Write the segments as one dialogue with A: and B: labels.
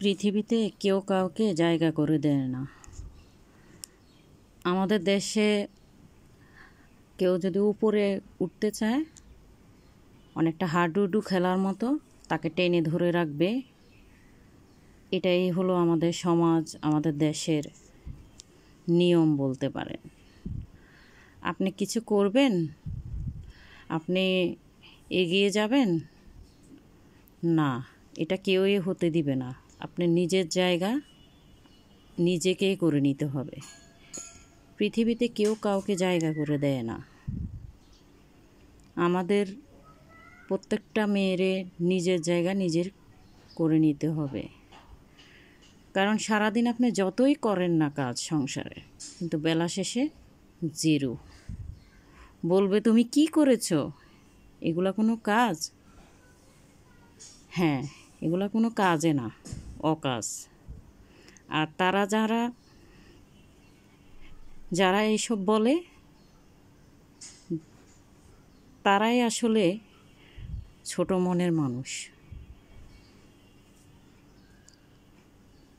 A: পৃথিবীতে কেউ কাউকে জায়গা করে দেয় না। আমাদের দেশে কেউ যদি উপরে উঠতে চায়, অনেকটা হাডুডু খেলার মতো তাকে টেনে ধরে রাখবে। এটাই হলো আমাদের সমাজ, আমাদের দেশের নিয়ম বলতে পারেন। আপনি কিছু করবেন, আপনি এগিয়ে যাবেন না, এটা কেউই হতে দিবে না। আপনি নিজের জায়গা নিজেকেই করে নিতে হবে। পৃথিবীতে কেউ কাউকে জায়গা করে দেয় না। আমাদের প্রত্যেকটা মেয়েরে নিজের জায়গা নিজের করে নিতে হবে। কারণ সারাদিন আপনি যতই করেন না কাজ সংসারে, কিন্তু বেলা শেষে জিরো। বলবে তুমি কি করেছো, এগুলা কোনো কাজ? হ্যাঁ, এগুলা কোনো কাজে না, অকাজ। আর তারা যারা এইসব বলে, তারাই আসলে ছোট মনের মানুষ।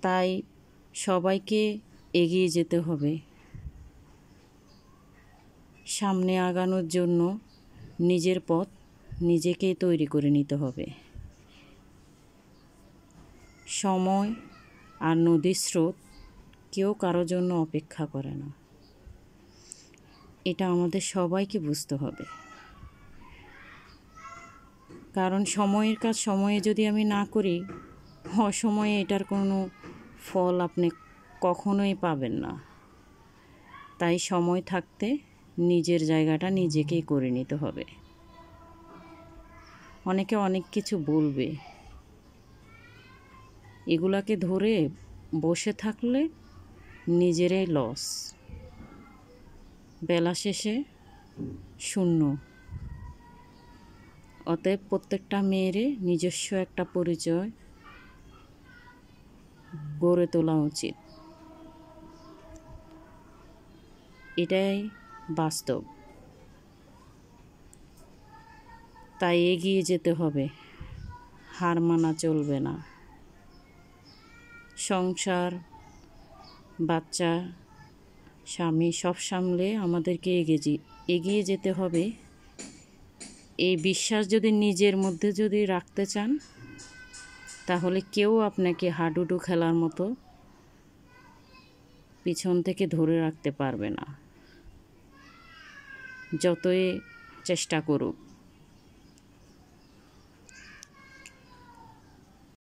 A: তাই সবাইকে এগিয়ে যেতে হবে। সামনে আগানোর জন্য নিজের পথ নিজেকেই তৈরি করে নিতে হবে। সময় আর নদীর স্রোত কেউ কারো জন্য অপেক্ষা করে না। এটা আমাদের সবাইকে বুঝতে হবে। কারণ সময়ের কাজ সময়ে যদি আমি না করি, অসময়ে এটার কোনো ফল আপনি কখনোই পাবেন না। তাই সময় থাকতে নিজের জায়গাটা নিজেকেই করে নিতে হবে। অনেকে অনেক কিছু বলবে, এগুলাকে ধরে বসে থাকলে নিজেরই লস। বেলা শেষে শূন্য। অতএব প্রত্যেকটা মেয়েরে নিজস্ব একটা পরিচয় গড়ে তোলা উচিত। এটাই বাস্তব। তাই এগিয়ে যেতে হবে, হার মানা চলবে না। সংসার, বাচ্চা, স্বামী সব সামলে আমাদেরকে এগিয়ে যেতে হবে। এই বিশ্বাস যদি নিজের মধ্যে যদি রাখতে চান, তাহলে কেউ আপনাকে হাডুডু খেলার মতো পিছন থেকে ধরে রাখতে পারবে না, যতই চেষ্টা করুক।